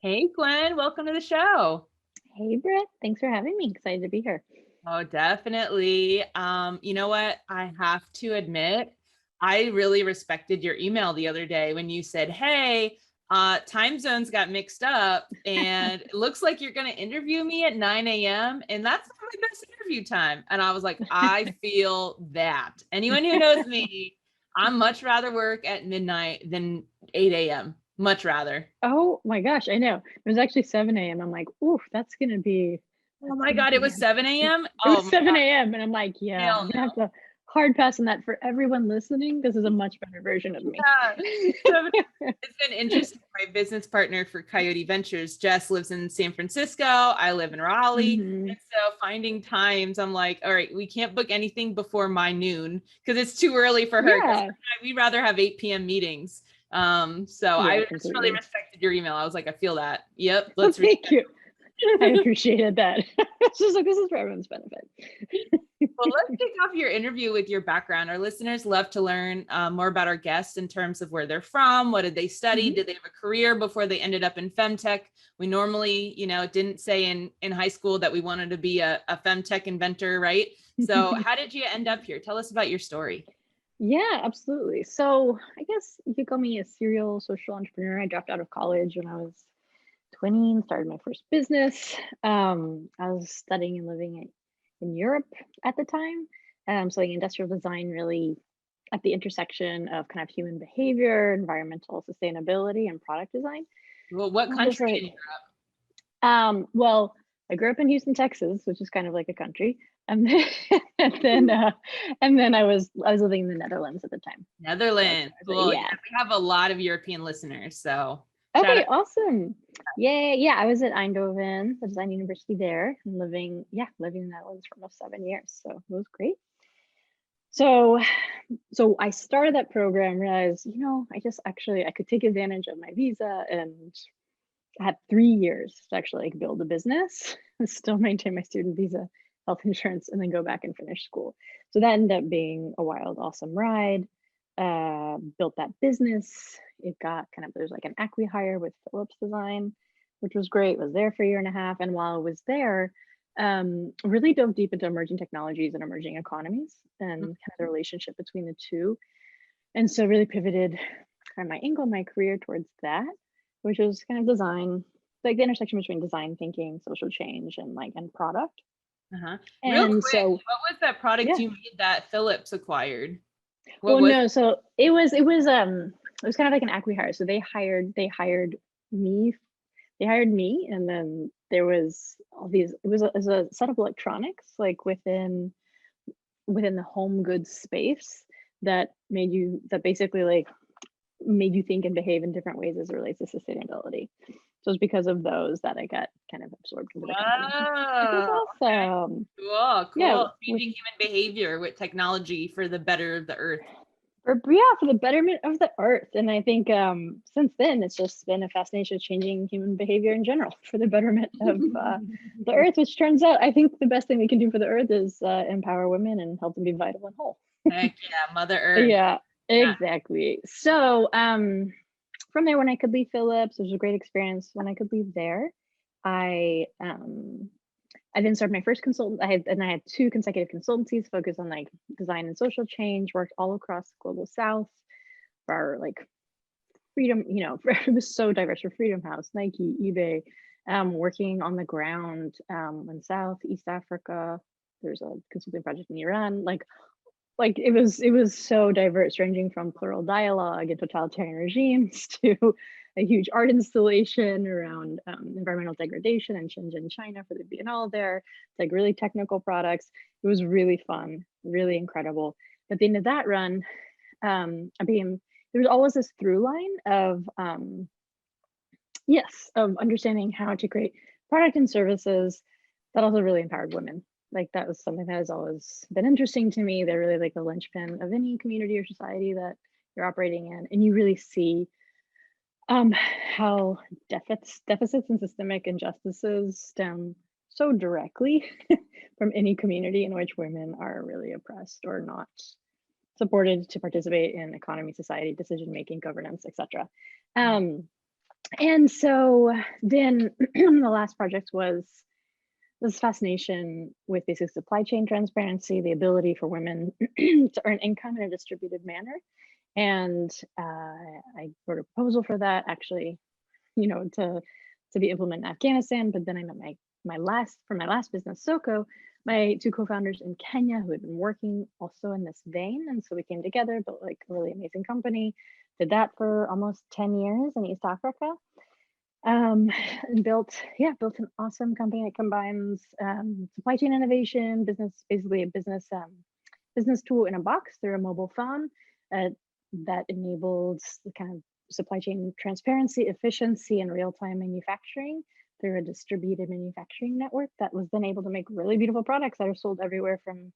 Hey Gwen, welcome to the show. Hey, Britt. Thanks for having me. Excited to be here. Oh, definitely. You know what? I have to admit, I really respected your email the other day when you said, "Hey, time zones got mixed up, and it looks like you're going to interview me at 9 a.m. and that's not my best interview time." And I was like, "I feel that." Anyone who knows me, I'm much rather work at midnight than 8 a.m. Much rather. Oh my gosh, I know. It was actually 7 a.m. I'm like, oof, Oh that's my gonna God, it be was 7 a.m. It Oh was my 7 a.m. And I'm like, yeah, hell I'm gonna no. have to hard pass on that for everyone listening. This is a much better version of me. Yeah. So it's been interesting. My business partner for Coyote Ventures, Jess, lives in San Francisco. I live in Raleigh. hmm And so finding times, I'm like, all right, we can't book anything before my noon because it's too early for her. Because Yeah, we'd rather have 8 p.m. meetings. So yeah, I just really completely. respected your email. I was like, I feel that. Yep, Well, let's thank you. I reschedule. appreciated that. It's just like this is for everyone's benefit. Well, let's kick off your interview with your background. Our listeners love to learn more about our guests in terms of where they're from, what did they study, Mhm. did they have a career before they ended up in FemTech? We normally, didn't say in high school that we wanted to be a FemTech inventor, right? So how did you end up here? Tell us about your story. Yeah, absolutely. So I guess you could call me a serial social entrepreneur. I dropped out of college when I was 20 and started my first business. I was studying and living in Europe at the time. Studying industrial design, really at the intersection of kind of human behavior, environmental sustainability, and product design. Well, what And I'm just country like, in well, I grew up in Houston, Texas, which is kind of like a country. And then, and then, Europe? uh, and then I was living in the Netherlands at the time. So Netherlands. Cool. Yeah, yeah. we have a lot of European listeners. So shout Okay, out. awesome. Yeah. I was at Eindhoven, the design university there, and living in the Netherlands for almost 7 years. So it was great. So, so I started that program, realized, I could take advantage of my visa, and I had 3 years to actually like build a business and still maintain my student visa, health insurance, and then go back and finish school. So that ended up being a wild, awesome ride. Built that business. It got kind of there's like an acqui-hire with Philips Design, which was great. Was there for a year and a half, and while I was there, really dove deep into emerging technologies and emerging economies and kind of the relationship between the two. And so really pivoted kind of my angle, my career towards that, which was kind of design, like the intersection between design thinking, social change, and product. Uh-huh. Real And quick, so what was that product yeah. you made that Philips acquired? What Well, was no, so it was kind of like an acqui-hire. So they hired me, and then there was all these. It was a set of electronics like within the home goods space that basically like made you think and behave in different ways as it relates to sustainability. So it's because of those that I got kind of absorbed into the company. It was Whoa. Okay. awesome. Cool. Yeah, Cool. with Changing human behavior with technology for the better of the earth. for the betterment of the earth. And I think since then it's just been a fascination of changing human behavior in general for the betterment of the earth, which turns out I think the best thing we can do for the earth is empower women and help them be vital and whole. Heck yeah, Mother Earth. Yeah, Yeah. exactly. So from there, when I could leave Philips, it was a great experience. When I could leave there, I I then started my first consultant. I had two consecutive consultancies focused on like design and social change. Worked all across the global South for like Freedom. It was so diverse for Freedom House, Nike, eBay. Working on the ground in South East Africa. There's a consulting project in Iran. Like it was so diverse, ranging from plural dialogue and totalitarian regimes to a huge art installation around environmental degradation in Shenzhen, China for the Biennale there. It's like really technical products. It was really fun, really incredible. At the end of that run, there was always this through line of of understanding how to create product and services that also really empowered women. Like that was something that has always been interesting to me. They're really like the linchpin of any community or society that you're operating in, and you really see how deficits and systemic injustices stem so directly from any community in which women are really oppressed or not supported to participate in economy, society, decision making, governance, etc. And so then the last project was this fascination with basic supply chain transparency, the ability for women to earn income in a distributed manner. And I wrote a proposal for that, actually, to be implemented in Afghanistan. But then I met my last business, Soko, my two co-founders in Kenya who had been working also in this vein. And so we came together, built like a really amazing company, did that for almost 10 years in East Africa. And built an awesome company that combines supply chain innovation, basically a business tool in a box through a mobile phone that enables the kind of supply chain transparency, efficiency, and real-time manufacturing through a distributed manufacturing network that was then able to make really beautiful products that are sold everywhere from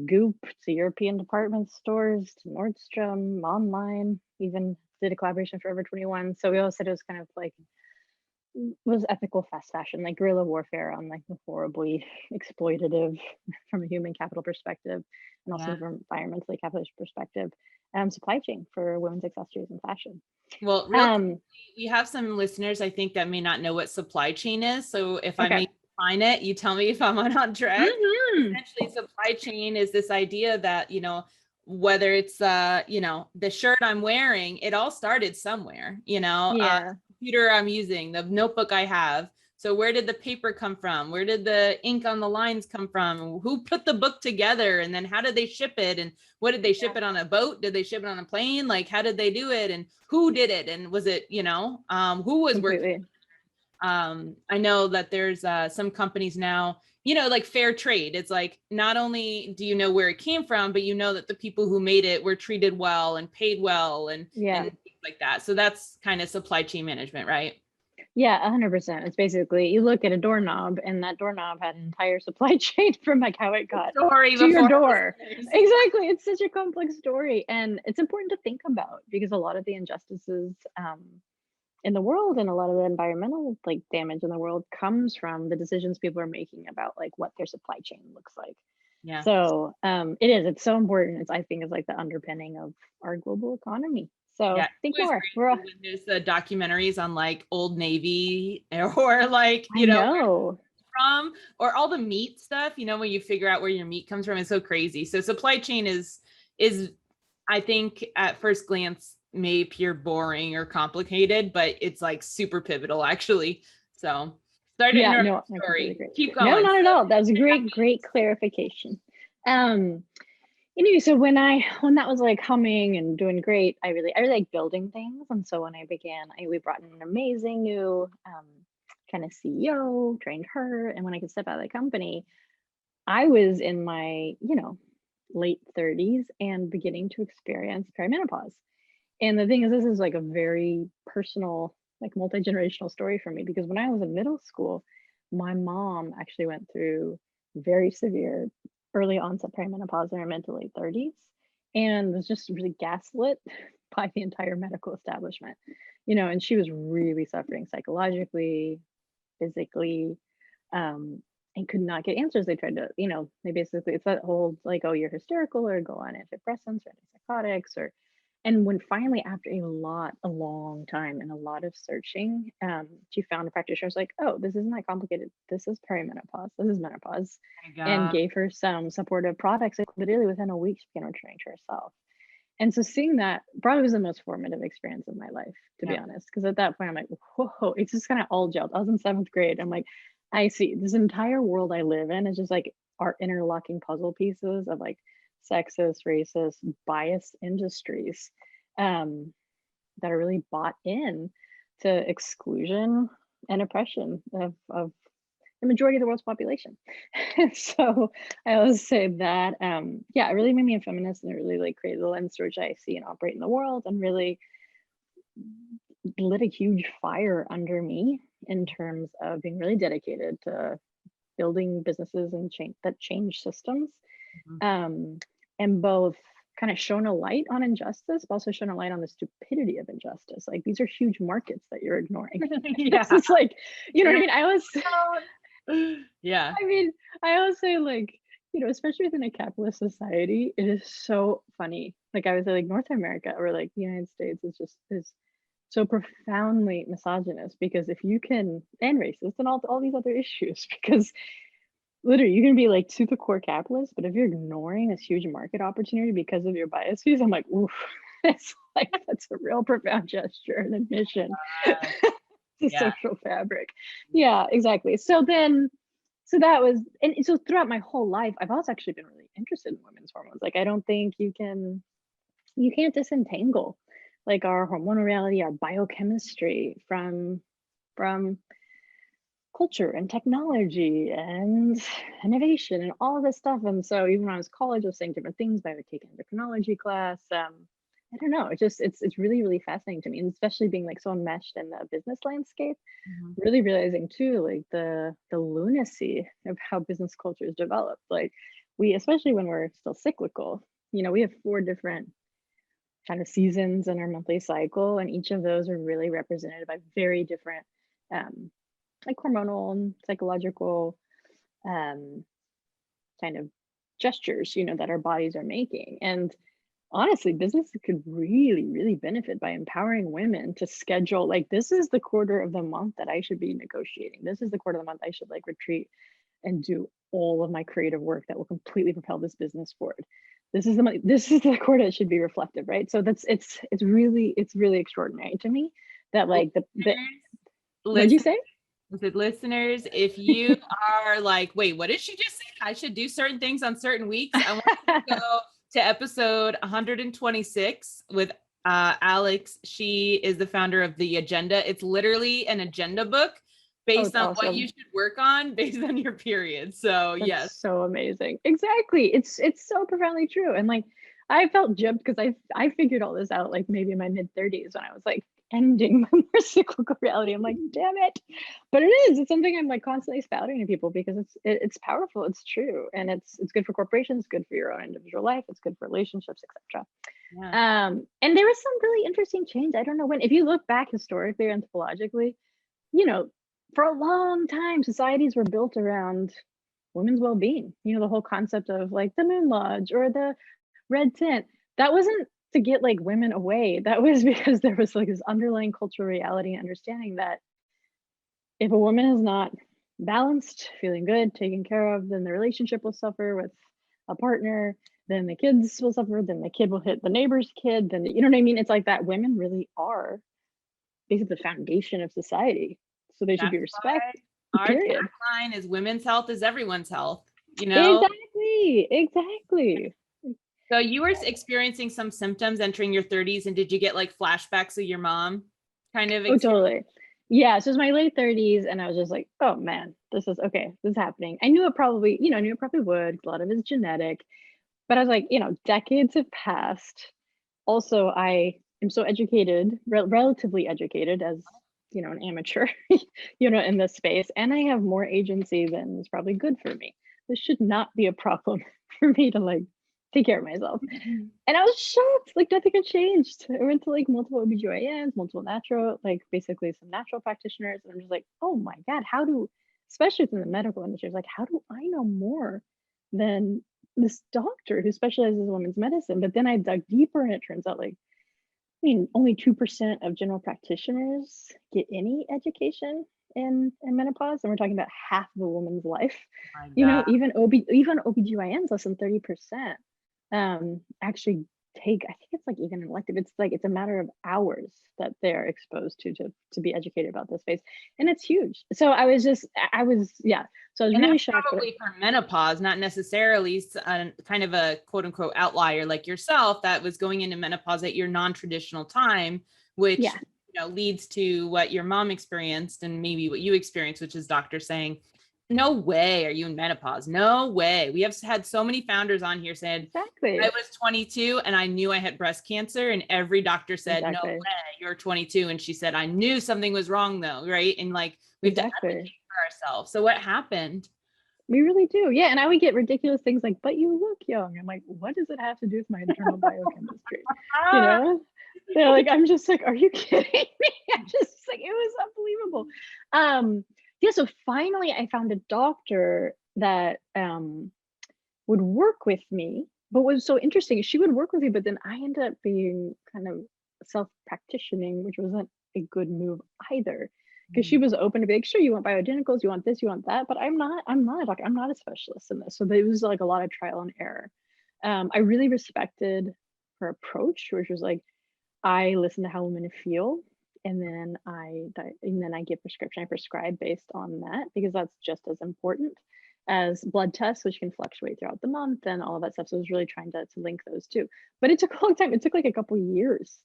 Goop to European department stores to Nordstrom, online, even did a collaboration for Forever 21. So we always said it was kind of like was ethical fast fashion, like guerrilla warfare on like the horribly exploitative from a human capital perspective and also Yeah. from environmentally capitalist perspective, supply chain for women's accessories and fashion. Well, real quick, we have some listeners, I think, that may not know what supply chain is. So if I may define it, you tell me if I'm on track. Essentially, supply chain is this idea that, whether it's, the shirt I'm wearing, it all started somewhere, the computer I'm using, the notebook I have. So where did the paper come from? Where did the ink on the lines come from? Who put the book together? And then how did they ship it? And what did they ship it on a boat? Did they ship it on a plane? Like, how did they do it? And who did it? And was it, who was working? I know that there's some companies now, like fair trade. It's like, not only do you know where it came from, but you know that the people who made it were treated well and paid well and things like that. So that's kind of supply chain management, right? Yeah, 100%. It's basically you look at a doorknob and that doorknob had an entire supply chain from like how it got to your door. Exactly. It's such a complex story. And it's important to think about because a lot of the injustices in the world and a lot of the environmental like damage in the world comes from the decisions people are making about like what their supply chain looks like. Yeah. So it's so important. I think is like the underpinning of our global economy. So think more. When there's the documentaries on like Old Navy or like, from, or all the meat stuff, when you figure out where your meat comes from, it's so crazy. So supply chain is I think at first glance may appear boring or complicated, but it's like super pivotal actually. So sorry to interrupt the story. Keep going. No, not at all. That was a great clarification. So when that was like humming and doing great, I really like building things. And so when I began, we brought in an amazing new kind of CEO, trained her. And when I could step out of the company, I was in my, late 30s and beginning to experience perimenopause. And the thing is, this is like a very personal, like multi-generational story for me, because when I was in middle school, my mom actually went through very severe early onset perimenopause in her mid to late 30s and was just really gaslit by the entire medical establishment, and she was really suffering psychologically, physically, and could not get answers. They tried to, they basically, it's that whole like, oh, you're hysterical or go on antidepressants or antipsychotics and when finally, after a long time and a lot of searching, she found a practitioner who was like, oh, this isn't that complicated. This is perimenopause. This is menopause. And gave her some supportive products. Like literally within a week, she began returning to herself. And so seeing that probably was the most formative experience of my life, to be honest. Because at that point, I'm like, whoa, it's just kind of all gelled. I was in 7th grade. I'm like, I see this entire world I live in is just like our interlocking puzzle pieces of like sexist, racist, biased industries that are really bought in to exclusion and oppression of the majority of the world's population. So I always say that, it really made me a feminist and it really like created the lens through which I see and operate in the world and really lit a huge fire under me in terms of being really dedicated to building businesses and change systems, and both kind of shone a light on injustice, but also shone a light on the stupidity of injustice. Like these are huge markets that you're ignoring. It's like, you know what I mean? I always I always say like, especially within a capitalist society, it is so funny. Like I would say like North America or like the United States is so profoundly misogynist, because if you can, and racist and all these other issues, because literally you can be like to the core capitalist, but if you're ignoring this huge market opportunity because of your biases, I'm like, oof, it's like that's a real profound gesture and admission Uh, to yeah. social fabric. Yeah, exactly. So then, so that was, and so throughout my whole life, I've also actually been really interested in women's hormones. Like, I don't think you can't disentangle like our hormonal reality, our biochemistry from culture and technology and innovation and all of this stuff. And so even when I was in college, I was saying different things, but I would take an endocrinology class. I don't know. It's really, really fascinating to me, and especially being like so enmeshed in the business landscape, Mhm. really realizing too, like the lunacy of how business culture is developed. Like we, especially when we're still cyclical, we have 4 different kind of seasons in our monthly cycle, and each of those are really represented by very different um, like hormonal and psychological um, kind of gestures, that our bodies are making. And honestly, business could really, really benefit by empowering women to schedule, like, this is the quarter of the month that I should be negotiating. This is the quarter of the month I should like retreat and do all of my creative work that will completely propel this business forward. This is the money, this is the quarter that should be reflective, right? So that's it's really extraordinary to me that like the what'd you Listeners, say? listeners, if you are like, wait, what did she just say? I should do certain things on certain weeks. I want you to go to episode 126 with Alex. She is the founder of The Agenda. It's literally an agenda book Oh, based it's on what awesome. you should work on based on your period. So yes. That's so amazing. Exactly. It's so profoundly true. And like I felt gypped because I figured all this out like maybe in my mid-30s when I was like ending my more cyclical reality. I'm like, damn it. But it is. It's something I'm like constantly spouting to people because it's powerful. It's true. And it's good for corporations, good for your own individual life, it's good for relationships, etc. Yeah. And there was some really interesting change. I don't know when, if you look back historically or anthropologically, you know, for a long time, societies were built around women's well-being. The whole concept of like the moon lodge or the red tent. That wasn't to get like women away. That was because there was like this underlying cultural reality and understanding that if a woman is not balanced, feeling good, taken care of, then the relationship will suffer with a partner, then the kids will suffer, then the kid will hit the neighbor's kid, then you know what I mean? It's like that women really are basically the foundation of society. So they should be That's respected, why our period. tagline is women's health is everyone's health, you know? Exactly. Exactly. So you were experiencing some symptoms entering your 30s, and did you get like flashbacks of your mom kind of Oh, experience? totally. Yeah. So it was my late 30s, and I was just like, oh man, this is okay. This is happening. I knew it probably, I knew it probably would. 'Cause a lot of it's genetic, but I was like, decades have passed. Also, I am so educated, relatively educated as, an amateur, in this space, and I have more agency than is probably good for me. This should not be a problem for me to like take care of myself. And I was shocked, like nothing had changed. I went to like multiple OBGYNs, multiple natural, like basically some natural practitioners. And I'm just like, oh my God, especially within the medical industry, I was like, how do I know more than this doctor who specializes in women's medicine? But then I dug deeper and it turns out like, only 2% of general practitioners get any education in menopause. And we're talking about half of a woman's life. My God. Even OBGYNs, less than 30% actually take, I think it's like even an elective, it's like it's a matter of hours that they're exposed to be educated about this space. And it's huge. So yeah. So I was And really that's shocked. probably for menopause, not necessarily kind of a quote unquote outlier like yourself that was going into menopause at your non-traditional time, which Yeah, leads to what your mom experienced and maybe what you experienced, which is doctor saying, no way are you in menopause. No way. We have had so many founders on here saying, I exactly. was 22 and I knew I had breast cancer. And every doctor said, no Exactly. way, you're 22. And she said, I knew something was wrong though. Right. And like, we have to Exactly. advocate for ourselves. So what happened? We really do. Yeah. And I would get ridiculous things like, but you look young. I'm like, what does it have to do with my internal biochemistry? You Ah, know? They're like, I'm just like, are you kidding me? I'm just like, it was unbelievable. Yeah, so finally I found a doctor that would work with me. But what was so interesting is she would work with me, but then I ended up being kind of self-practitioning, which wasn't a good move either. Because she was open to be like, sure, you want bioidenticals, you want this, you want that, but I'm not a doctor, I'm not a specialist in this. So there was like a lot of trial and error. I really respected her approach, which was like, I listen to how women feel, and then I give prescription. I prescribe based on that because that's just as important as blood tests, which can fluctuate throughout the month and all of that stuff. So I was really trying to link those two. But it took a long time. It took like a couple years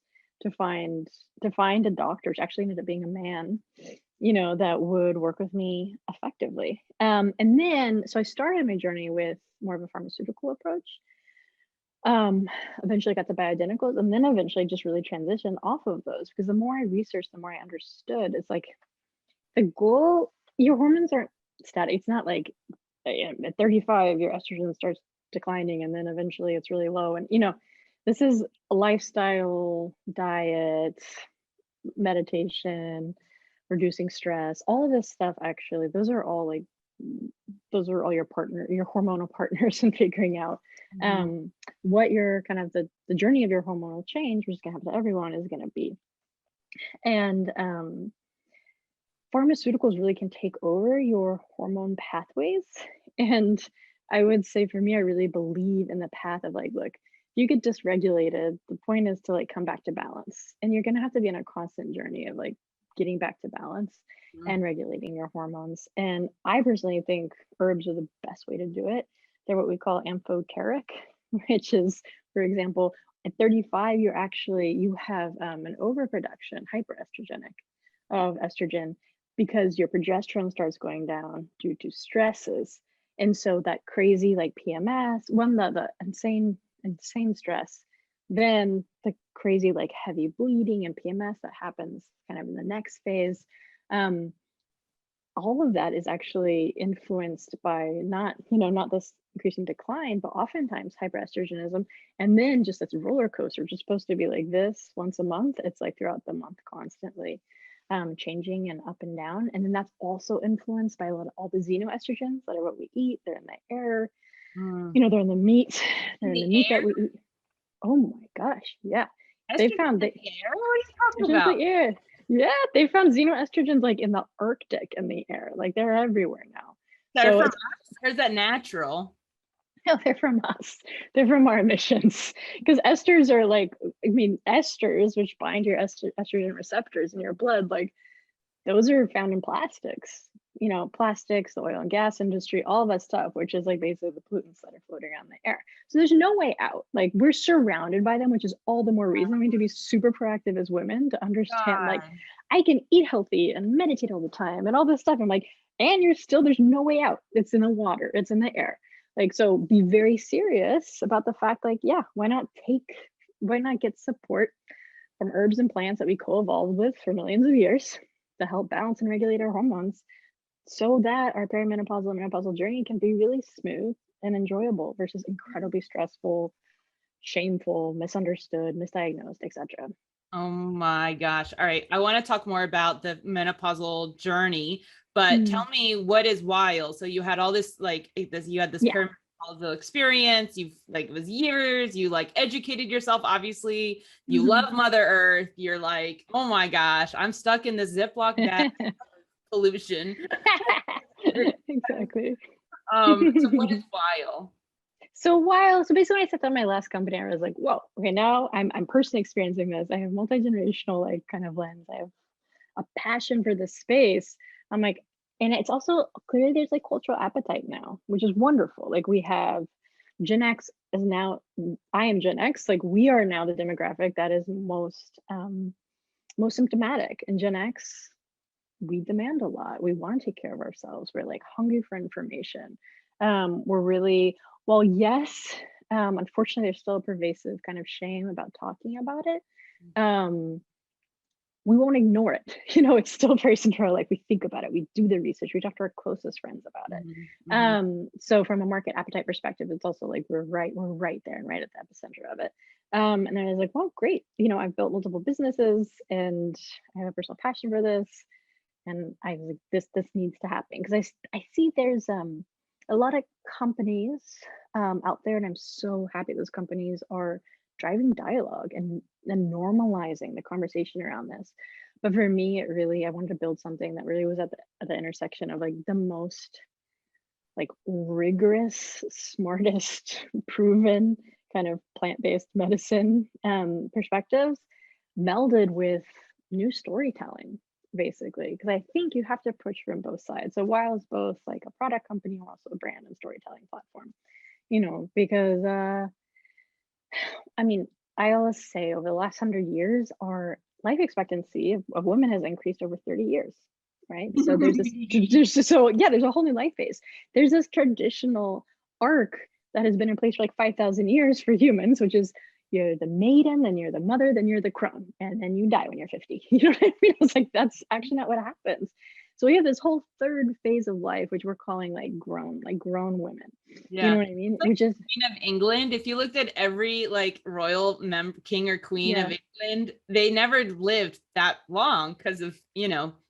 to find a doctor, which actually ended up being a man, that would work with me effectively. And then so I started my journey with more of a pharmaceutical approach. Eventually got the bioidenticals, and then eventually just really transitioned off of those, because the more I researched, the more I understood. It's like the goal, your hormones aren't static. It's not like at 35 your estrogen starts declining and then eventually it's really low. And this is a lifestyle, diet, meditation, reducing stress, all of this stuff. Actually, those are all your hormonal partners in figuring out what your kind of the journey of your hormonal change, which is going to happen to everyone, is going to be. And pharmaceuticals really can take over your hormone pathways. And I would say for me, I really believe in the path of like, look, you get dysregulated, the point is to like come back to balance, and you're going to have to be on a constant journey of like getting back to balance and regulating your hormones. And I personally think herbs are the best way to do it. They're what we call amphoteric, which is, for example, at 35, you have an overproduction, hyperestrogenic of estrogen, because your progesterone starts going down due to stresses. And so that crazy like PMS, the insane stress, then the crazy like heavy bleeding and PMS that happens kind of in the next phase. All of that is actually influenced by not this increasing decline, but oftentimes hyperestrogenism. And then just this roller coaster, which is supposed to be like this once a month, it's like throughout the month constantly changing and up and down. And then that's also influenced by all the xenoestrogens that are what we eat. They're in the air, they're in the meat, they're in the meat that we eat. Oh my gosh, yeah. They found the air? What are you talking about? The air. Yeah, they found xenoestrogens like in the Arctic in the air. Like they're everywhere now. They're from us, or is that natural? No, they're from us. They're from our emissions. Because esters are esters, which bind your estrogen receptors in your blood, like those are found in plastics. Plastics, the oil and gas industry, all that stuff, which is like basically the pollutants that are floating around the air. So there's no way out. Like we're surrounded by them, which is all the more reason we need to be super proactive as women to understand, like, I can eat healthy and meditate all the time and all this stuff. I'm like, and there's no way out. It's in the water, it's in the air. Like, so be very serious about the fact, like, yeah, why not get support from herbs and plants that we co-evolved with for millions of years to help balance and regulate our hormones, so that our perimenopausal and menopausal journey can be really smooth and enjoyable versus incredibly stressful, shameful, misunderstood, misdiagnosed, etc. Oh my gosh. All right. I want to talk more about the menopausal journey, but tell me, what is Wile? So you had all this, you had this perimenopausal experience. It was years, you educated yourself. Obviously you love Mother Earth. You're like, oh my gosh, I'm stuck in this Ziploc bag pollution. Exactly. So what is Wile? So basically when I set down my last company, I was like, whoa, okay, now I'm personally experiencing this. I have multi-generational kind of lens. I have a passion for this space. I'm like, and it's also clearly there's cultural appetite now, which is wonderful. Like we have Gen X is now, I am Gen X, we are now the demographic that is most symptomatic. And Gen X, we demand a lot. We want to take care of ourselves. We're hungry for information. We're really, well, yes, unfortunately, there's still a pervasive kind of shame about talking about it. We won't ignore it. It's still very central. We think about it. We do the research. We talk to our closest friends about it. So from a market appetite perspective, it's also we're right there and right at the epicenter of it. And then I was like, well, great. I've built multiple businesses and I have a personal passion for this. And I was like, this needs to happen, because I see there's a lot of companies out there, and I'm so happy those companies are driving dialogue and normalizing the conversation around this. But for me, I wanted to build something that really was at the intersection of like the most like rigorous, smartest, proven kind of plant-based medicine perspectives melded with new storytelling, basically. Because I think you have to approach from both sides. So Wile is both like a product company and also a brand and storytelling platform, because I mean, I always say over the last 100 years, our life expectancy of women has increased over 30 years, right? So there's a whole new life phase. There's this traditional arc that has been in place for like 5,000 years for humans, which is you're the maiden, then you're the mother, then you're the crone, and then you die when you're 50. You know what I mean? It's like, that's actually not what happens. So we have this whole third phase of life, which we're calling like grown women. You know Yeah. what I mean? Like Which is, Queen of England, if you looked at every like royal king or queen yeah, of England, they never lived that long because of,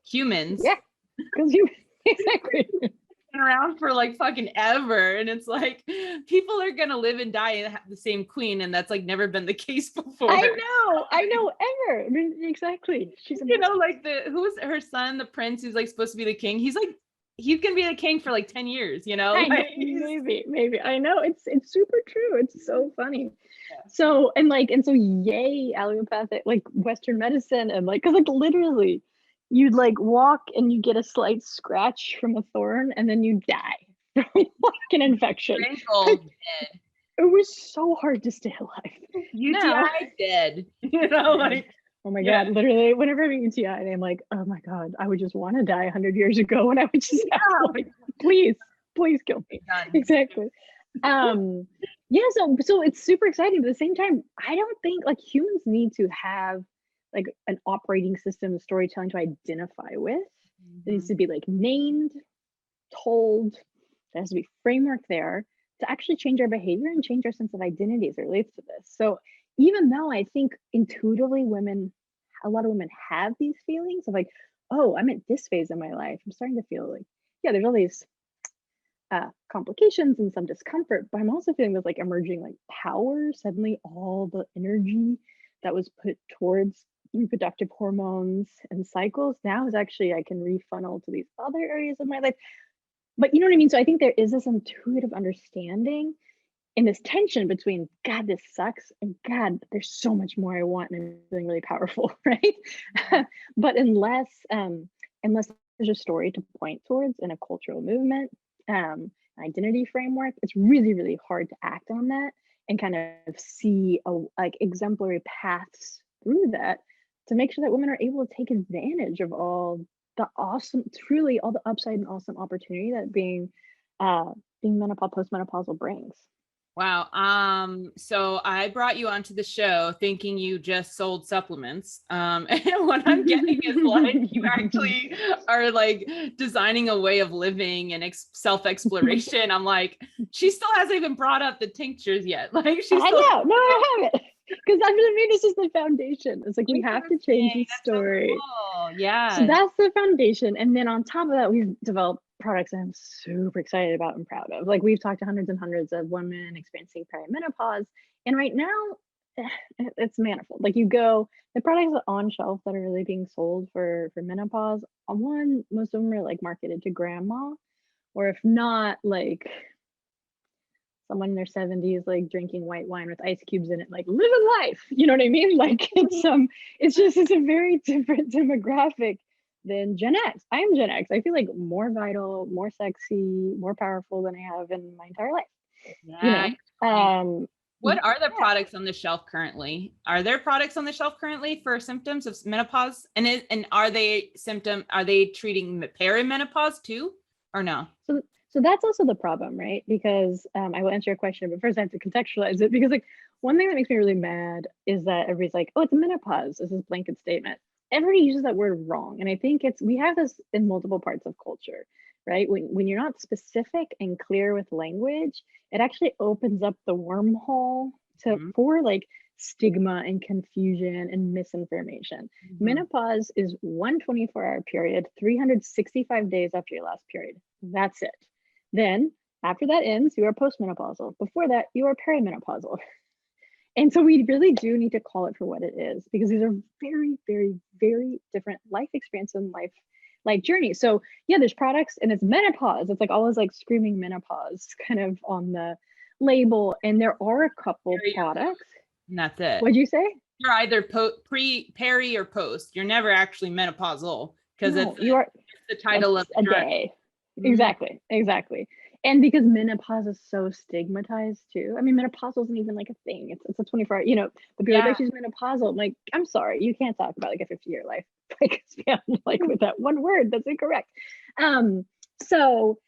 humans yeah, because you, exactly. been around for like fucking ever. And it's like people are gonna live and die and have the same queen, and that's like never been the case before. I know, ever. I mean, exactly. She's amazing. Like who's her son, the prince who's like supposed to be the king. He's gonna be the king for like 10 years, I know, like maybe. I know, it's super true. It's so funny. yeah. So and so yay allopathic like Western medicine, and like because like literally you'd like walk and you get a slight scratch from a thorn and then you die from like an infection. Wrinkled. It was so hard to stay alive. Now, UTI dead. Like oh my yeah. God, literally, whenever I have a UTI, and I'm like, oh my God, I would just want to die 100 years ago when I would just have to, like, please kill me. Done. Exactly. Yeah, so it's super exciting, but at the same time, I don't think like humans need to have like an operating system storytelling to identify with. It needs to be like named, told, there has to be framework there to actually change our behavior and change our sense of identity as it relates to this. So even though I think intuitively a lot of women have these feelings of like, oh, I'm at this phase in my life. I'm starting to feel like, yeah, there's all these complications and some discomfort, but I'm also feeling this like emerging like power. Suddenly, all the energy that was put towards reproductive hormones and cycles now is actually I can refunnel to these other areas of my life. But you know what I mean? So I think there is this intuitive understanding in this tension between God, this sucks, and God, there's so much more I want, and I'm feeling really powerful, right? But unless there's a story to point towards in a cultural movement, identity framework, it's really, really hard to act on that and kind of see like exemplary paths through that to make sure that women are able to take advantage of all the awesome, truly all the upside and awesome opportunity that being postmenopausal brings. Wow. So I brought you onto the show thinking you just sold supplements. And what I'm getting is like you actually are like designing a way of living and self-exploration. I'm like, she still hasn't even brought up the tinctures yet. Like she's still I know, no, I haven't. Because I mean, this is the foundation. It's like we have to change the story. So cool. Yeah. So that's the foundation. And then on top of that, we've developed products that I'm super excited about and proud of. Like we've talked to hundreds and hundreds of women experiencing perimenopause. And right now, it's manifold. Like the products on shelf that are really being sold for menopause, most of them are like marketed to grandma, or if not, like someone in their 70s like drinking white wine with ice cubes in it, like living life. You know what I mean? Like it's a very different demographic than Gen X. I am Gen X. I feel like more vital, more sexy, more powerful than I have in my entire life. Yeah. What are the yeah. products on the shelf currently? Are there products on the shelf currently for symptoms of menopause? And are they treating perimenopause too, or no? So that's also the problem, right? Because I will answer your question, but first I have to contextualize it, because like one thing that makes me really mad is that everybody's like, oh, it's menopause. This is blanket statement. Everybody uses that word wrong. And I think we have this in multiple parts of culture, right? When you're not specific and clear with language, it actually opens up the wormhole for like stigma and confusion and misinformation. Menopause is 1 24-hour period, 365 days after your last period. That's it. Then After that ends, you are postmenopausal. Before that, you are perimenopausal. And so we really do need to call it for what it is, because these are very, very, very different life experience and life journey. So yeah, there's products and it's menopause. It's like always like screaming menopause kind of on the label. And there are a couple products. And that's it. What'd you say? You're either peri, or post. You're never actually menopausal, because No, it's the title of a the drug. day. Exactly. And because menopause is so stigmatized too. I mean, menopausal isn't even like a thing. It's a 24-hour, but people are like, she's menopausal. I'm like, I'm sorry, you can't talk about like a 50-year life like span like with that one word. That's incorrect. So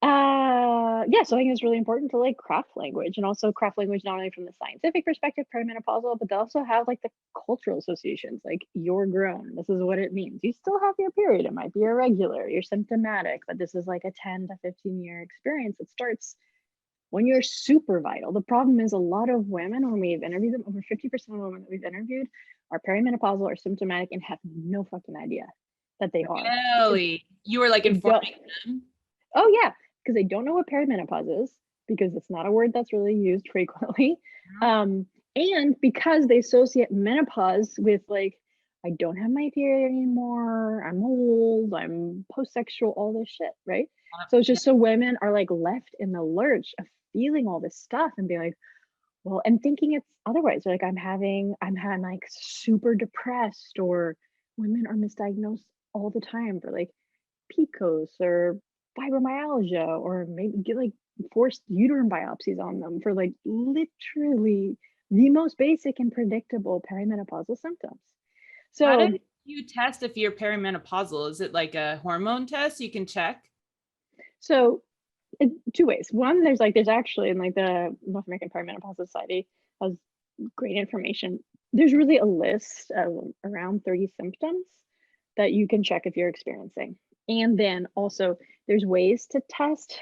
so I think it's really important to like craft language, and also craft language not only from the scientific perspective, perimenopausal, but they also have like the cultural associations, like you're grown, this is what it means. You still have your period, it might be irregular, you're symptomatic, but this is like a 10 to 15-year experience. It starts when you're super vital. The problem is a lot of women, when we've interviewed them, over 50% of women that we've interviewed are perimenopausal or symptomatic and have no fucking idea that they are. Really? You were like informing them? Oh yeah, because they don't know what perimenopause is, because it's not a word that's really used frequently. And because they associate menopause with like, I don't have my period anymore, I'm old, I'm post-sexual, all this shit, right? So it's just so women are like left in the lurch of feeling all this stuff and be like, well, and thinking it's otherwise. Like I'm like super depressed, or women are misdiagnosed all the time for like PCOS or fibromyalgia, or maybe get like forced uterine biopsies on them for like literally the most basic and predictable perimenopausal symptoms. So how do you test if you're perimenopausal? Is it like a hormone test you can check? So two ways. One, there's actually in like the North American Perimenopause Society has great information. There's really a list of around 30 symptoms that you can check if you're experiencing. And then also there's ways to test.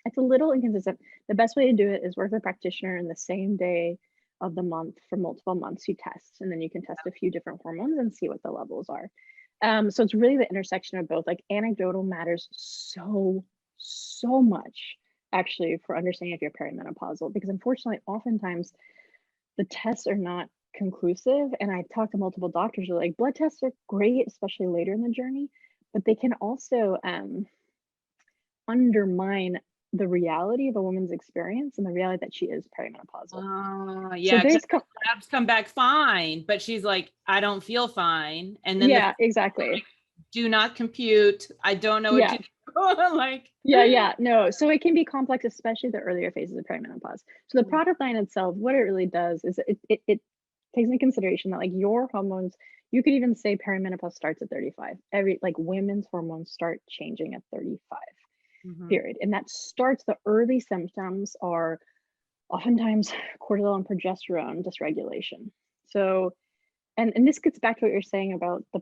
It's a little inconsistent. The best way to do it is work with a practitioner in the same day of the month for multiple months. You test, and then you can test a few different hormones and see what the levels are. So it's really the intersection of both. Like anecdotal matters so much actually for understanding if you're perimenopausal, because unfortunately oftentimes the tests are not conclusive. And I've talked to multiple doctors who are like, blood tests are great, especially later in the journey, but they can also undermine the reality of a woman's experience and the reality that she is perimenopausal. Yeah, so labs come back fine, but she's like, I don't feel fine. And then exactly. Like, do not compute. I don't know what to do. Like no. So it can be complex, especially the earlier phases of perimenopause. So the product line itself, what it really does is it takes into consideration that like your hormones, you could even say perimenopause starts at 35. Like women's hormones start changing at 35. Period. And that starts, the early symptoms are oftentimes cortisol and progesterone dysregulation. So, and this gets back to what you're saying about the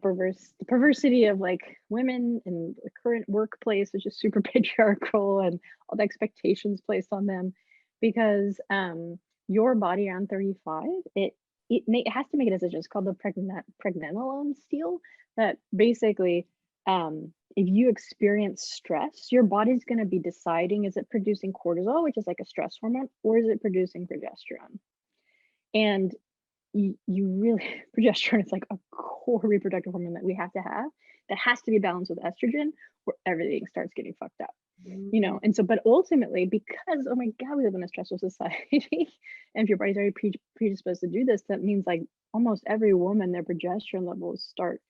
perversity of like women in the current workplace, which is super patriarchal, and all the expectations placed on them, because your body around 35, it has to make a decision. It's called the pregnenolone steal, that basically if you experience stress, your body's going to be deciding, is it producing cortisol, which is like a stress hormone, or is it producing progesterone? And you really, progesterone is like a core reproductive hormone that we have to have, that has to be balanced with estrogen, or everything starts getting fucked up. And so, but ultimately, because, oh my God, we live in a stressful society, and if your body's already predisposed to do this, that means like almost every woman, their progesterone levels start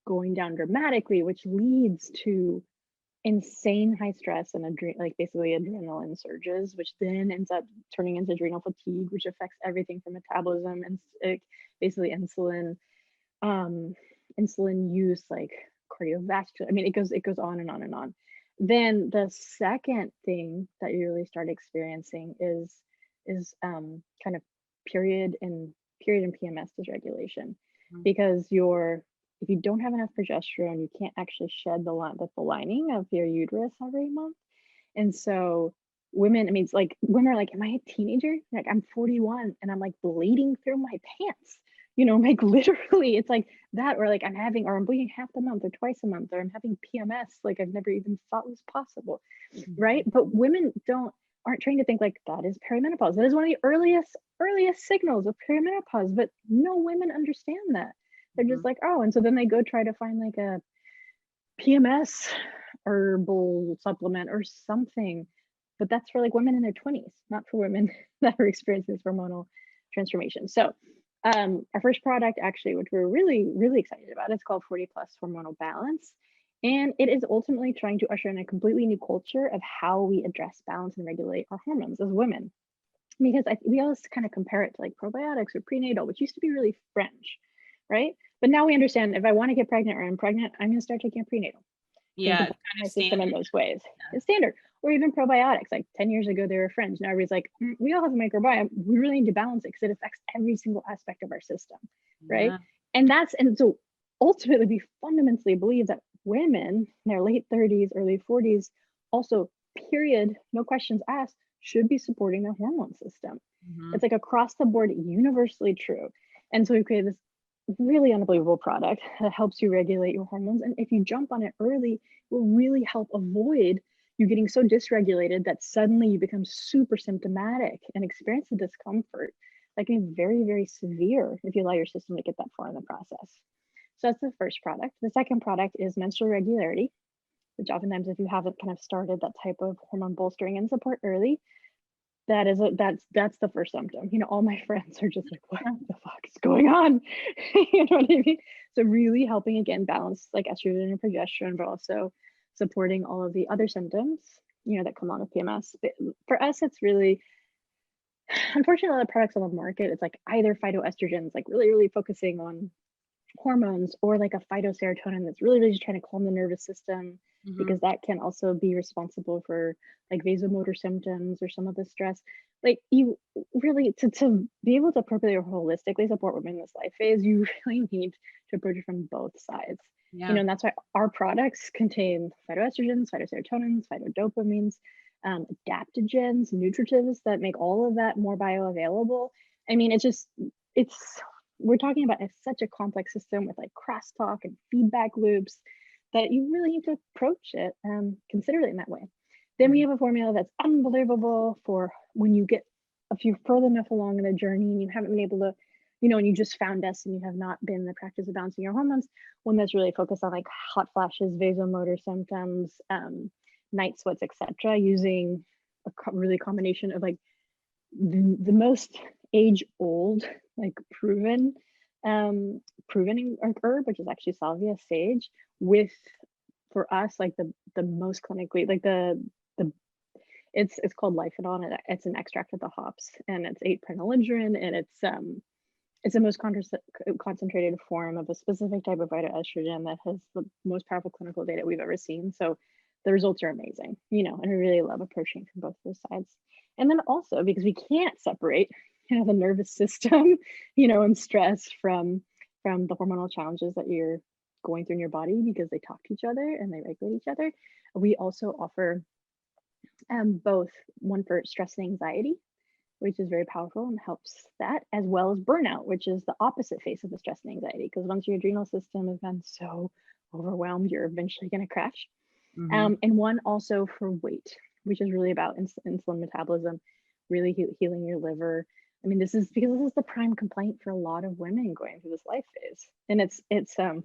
going down dramatically, which leads to insane high stress and like basically adrenaline surges, which then ends up turning into adrenal fatigue, which affects everything from metabolism and basically insulin use, like cardiovascular. I mean, it goes on and on and on. Then the second thing that you really start experiencing is kind of period and PMS dysregulation, because if you don't have enough progesterone, you can't actually shed the lining of your uterus every month. And so women, I mean, it's like women are like, am I a teenager? Like I'm 41 and I'm like bleeding through my pants. like literally it's like that, or like I'm bleeding half the month or twice a month, or I'm having PMS, like I've never even thought was possible, right? Mhm. But women aren't trained to think like that is perimenopause. That is one of the earliest signals of perimenopause, but no women understand that. They're just Mhm. like, oh, and so then they go try to find like a PMS herbal supplement or something. But that's for like women in their 20s, not for women that are experiencing this hormonal transformation. So, our first product, actually, which we're really, really excited about, it's called 40 Plus Hormonal Balance. And it is ultimately trying to usher in a completely new culture of how we address, balance, and regulate our hormones as women. Because we always kind of compare it to like probiotics or prenatal, which used to be really French, right? But now we understand if I want to get pregnant or I'm pregnant, I'm going to start taking a prenatal to Yeah, support it's kind my of system in standard. those ways. Yeah. It's standard. Or even probiotics. Like 10 years ago, they were fringe. Now everybody's like, we all have a microbiome. We really need to balance it because it affects every single aspect of our system, right? Yeah. And so ultimately, we fundamentally believe that women in their late 30s, early 40s, also, period, no questions asked, should be supporting their hormone system. Mhm. It's like across the board, universally true. And so we created this really unbelievable product that helps you regulate your hormones. And if you jump on it early, it will really help avoid you getting so dysregulated that suddenly you become super symptomatic and experience the discomfort that can be very, very severe if you allow your system to get that far in the process. So that's the first product. The second product is menstrual regularity, which oftentimes if you haven't kind of started that type of hormone bolstering and support early, that's the first symptom. All my friends are just like, what the fuck is going on? You know what I mean? So really helping again balance like estrogen and progesterone, but also supporting all of the other symptoms, that come on with PMS. But for us, it's really unfortunately the products on the market, it's like either phytoestrogens, like really, really focusing on hormones, or like a phytoserotonin that's really, really just trying to calm the nervous system, Mhm. because that can also be responsible for like vasomotor symptoms or some of the stress. Like you really to be able to appropriately or holistically support women in this life phase, you really need to approach it from both sides. Yeah. And that's why our products contain phytoestrogens, phytoserotonins, phytodopamines, adaptogens, nutritives that make all of that more bioavailable. I mean, it's we're talking about such a complex system with like crosstalk and feedback loops that you really need to approach it and consider it in that way. Then we Mhm. have a formula that's unbelievable for when you get a few further enough along in the journey and you haven't been able to, and you just found us and you have not been in the practice of balancing your hormones. One that's really focused on like hot flashes, vasomotor symptoms, night sweats, etc., using really combination of like the most age old, like proven herb, which is actually salvia sage, with, for us, like the most clinically, like the it's called Liphodon, and it's an extract of the hops, and it's 8-prenylindrin, and it's the most concentrated form of a specific type of phytoestrogen that has the most powerful clinical data we've ever seen. So the results are amazing, and we really love approaching from both those sides. And then also because we can't separate, the nervous system, and stress from the hormonal challenges that you're going through in your body, because they talk to each other and they regulate each other. We also offer both, one for stress and anxiety, which is very powerful and helps that, as well as burnout, which is the opposite face of the stress and anxiety. Because once your adrenal system has been so overwhelmed, you're eventually going to crash. Mhm. And one also for weight, which is really about insulin metabolism, really healing your liver. I mean, this is because this is the prime complaint for a lot of women going through this life phase, and it's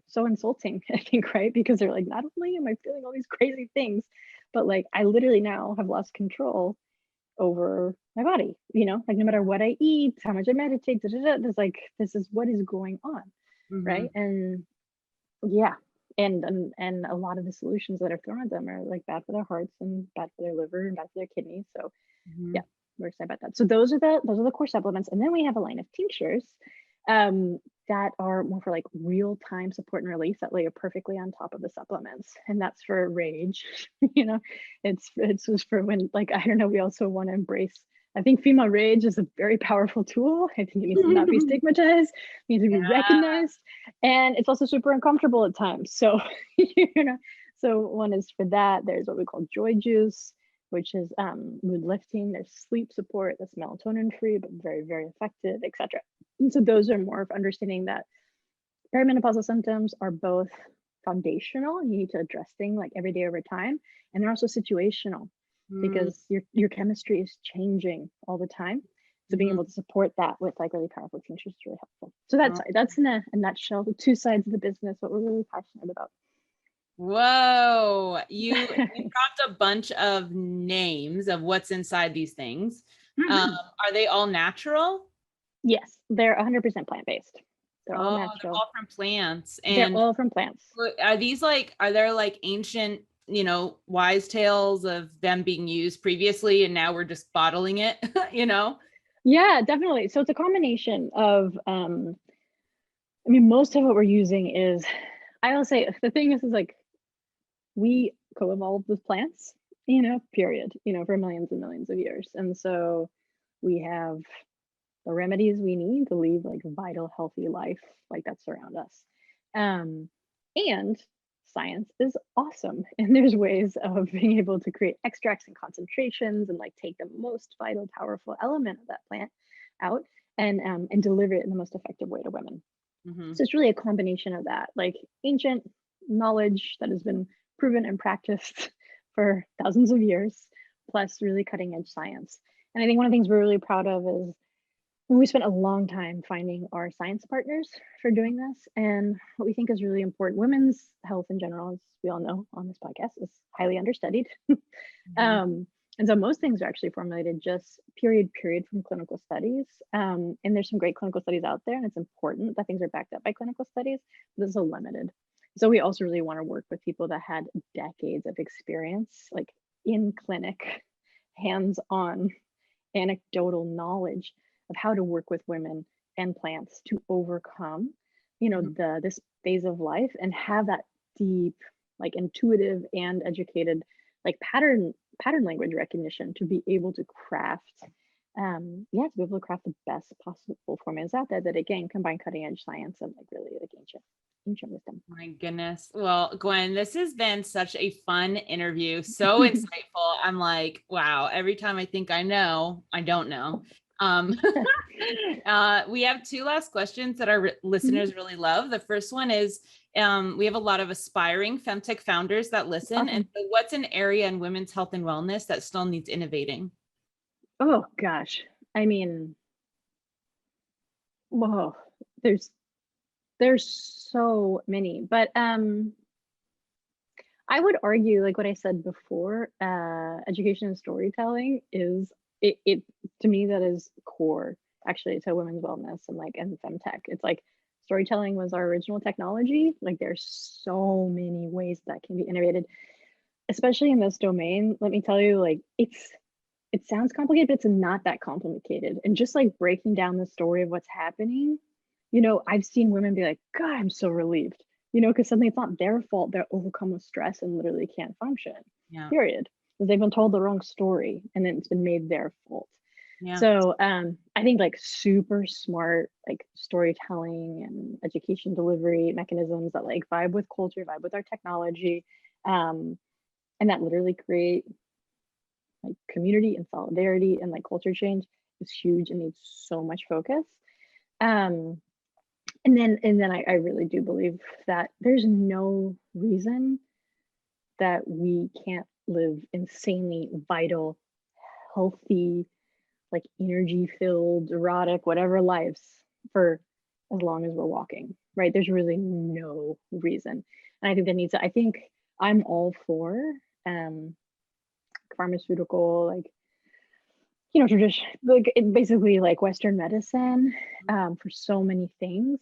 so insulting, I think, right? Because they're like, not only am I feeling all these crazy things, but like I literally now have lost control over my body, like no matter what I eat, how much I meditate, da, da, da, there's like, this is what is going on, right? Mhm. And yeah, and a lot of the solutions that are thrown at them are like bad for their hearts and bad for their liver and bad for their kidneys. So yeah, Mhm. we're excited about that. So those are the core supplements, and then we have a line of tinctures um, that are more for like real time support and relief that layer perfectly on top of the supplements, and that's for rage. you know, it's just for when, like, I don't know. We also want to embrace. I think female rage is a very powerful tool. I think it needs to not be stigmatized, it needs to be Yeah. recognized, and it's also super uncomfortable at times. So, you know, so one is for that. There's what we call joy juice, which is mood lifting. There's sleep support that's melatonin free, but very, very effective, etc. And so those are more of understanding that perimenopausal symptoms are both foundational. You need to address things like every day over time, and they're also situational Mm, because your chemistry is changing all the time. So being mhm. able to support that with like really powerful tinctures is really helpful. So that's Oh, that's in a nutshell the two sides of the business, what we're really passionate about. whoa, you dropped a bunch of names of what's inside these things. Mhm. Are they all natural? Yes, they're 100% plant-based. They're all Oh, they're natural. all from plants. They're And all from plants. are these like, are there like ancient, wise tales of them being used previously and now we're just bottling it, you know? Yeah, definitely. So it's a combination of I mean, most of what we're using is, I will say the thing is like we co-evolved with plants, period, for millions and millions of years. And so we have the remedies we need to lead like vital, healthy life like that surround us. And science is awesome. And there's ways of being able to create extracts and concentrations and like take the most vital, powerful element of that plant out and deliver it in the most effective way to women. Hmm. So it's really a combination of that, like ancient knowledge that has been proven and practiced for thousands of years, plus really cutting edge science. And I think one of the things we're really proud of is we spent a long time finding our science partners for doing this. And what we think is really important, women's health in general, as we all know on this podcast, is highly understudied. Hmm. And so most things are actually formulated just period from clinical studies. And there's some great clinical studies out there, and it's important that things are backed up by clinical studies, but it's so limited. So we also really want to work with people that had decades of experience, like in clinic, hands-on, anecdotal knowledge of how to work with women and plants to overcome, this phase of life and have that deep, like intuitive and educated, like pattern language recognition to be able to craft, to be able to craft the best possible formulas out there that again combine cutting edge science and like really like ancient wisdom. My goodness. Well, Gwen, this has been such a fun interview. So insightful. I'm like, wow, every time I think I know, I don't know. Um, we have two last questions that our listeners really love. The first one is, we have a lot of aspiring FemTech founders that listen. And Awesome. so what's an area in women's health and wellness that still needs innovating? Oh gosh. I mean, whoa, there's there's so many, but I would argue, like what I said before, education and storytelling is it to me that is core actually to women's wellness and femtech. It's like storytelling was our original technology. Like there's so many ways that can be innovated, especially in this domain. Let me tell you, like it sounds complicated, but it's not that complicated. And just like breaking down the story of what's happening, I've seen women be like, God, I'm so relieved, because suddenly it's not their fault. They're overcome with stress and literally can't function, Yeah. period. Because they've been told the wrong story and then it's been made their fault. Yeah. So I think like super smart like storytelling and education delivery mechanisms that like vibe with culture, vibe with our technology, and that literally create like community and solidarity and like culture change is huge and needs so much focus. Um, and then I really do believe that there's no reason that we can't live insanely vital, healthy, like energy filled, erotic, whatever lives for as long as we're walking, right? There's really no reason. And I think that needs to, I think I'm all for um pharmaceutical, like tradition, like basically like Western medicine, for so many things.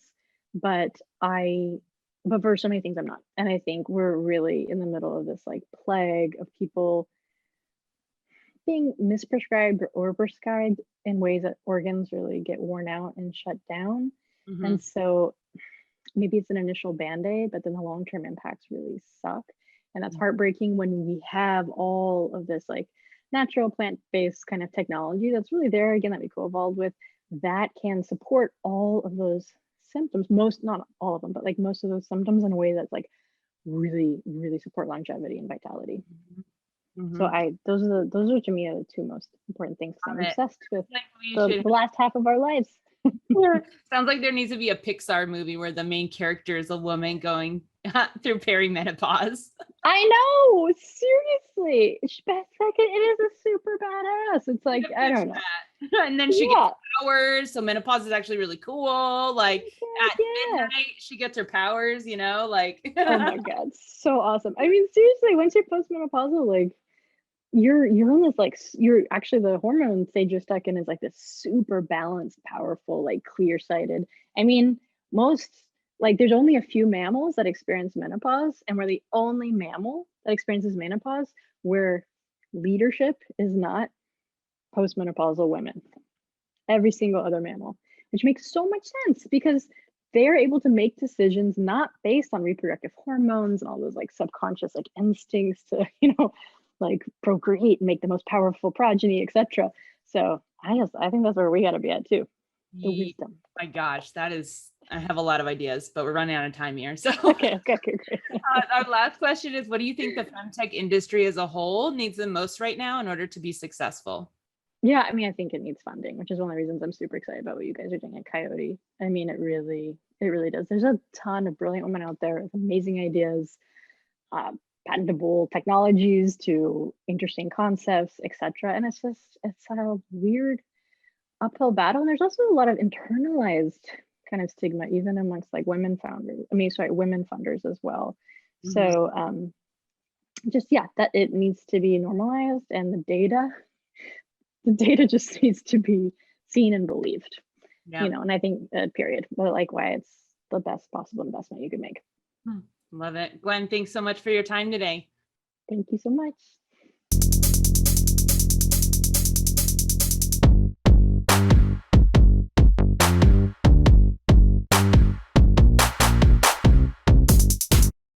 But I, but for so many things, I'm not. And I think we're really in the middle of this like plague of people being misprescribed or prescribed in ways that organs really get worn out and shut down. Mm-hmm. And so maybe it's an initial band-aid, but then the long-term impacts really suck. And that's heartbreaking when we have all of this like natural plant-based kind of technology that's really there again that we co-evolved with that can support all of those symptoms, most, not all of them, but like most of those symptoms in a way that's like really, really support longevity and vitality. So Mm-hmm. those are to me are the two most important things. 'Cause I'm Love it. obsessed with Like we the should last half of our lives. Yeah. Sounds like there needs to be a Pixar movie where the main character is a woman going through perimenopause. I know, seriously. But like it is a super badass. It's like, I don't know. And then she gets powers. So menopause is actually really cool. Like at midnight, she gets her powers, like. Oh my God, so awesome. I mean, seriously, once you're postmenopausal, like you're in this like you're actually the hormone stage you're stuck in is like this super balanced, powerful, like clear-sighted. I mean, most like there's only a few mammals that experience menopause, and we're the only mammal that experiences menopause where leadership is not postmenopausal women. Every single other mammal, which makes so much sense because they're able to make decisions not based on reproductive hormones and all those like subconscious like instincts to, like procreate and make the most powerful progeny, etc. So I think that's where we got to be at too. The wisdom. My gosh, I have a lot of ideas, but we're running out of time here. So okay, great. Our last question is, what do you think the FemTech industry as a whole needs the most right now in order to be successful? Yeah, I mean, I think it needs funding, which is one of the reasons I'm super excited about what you guys are doing at Coyote. I mean, it really does. There's a ton of brilliant women out there with amazing ideas, patentable technologies to interesting concepts, etc. And it's a weird uphill battle. And there's also a lot of internalized kind of stigma, even amongst like women funders as well. Mm-hmm. So that it needs to be normalized, and the data just needs to be seen and believed, and I think period, but like why it's the best possible investment you could make. Love it. Gwen, thanks so much for your time today. Thank you so much.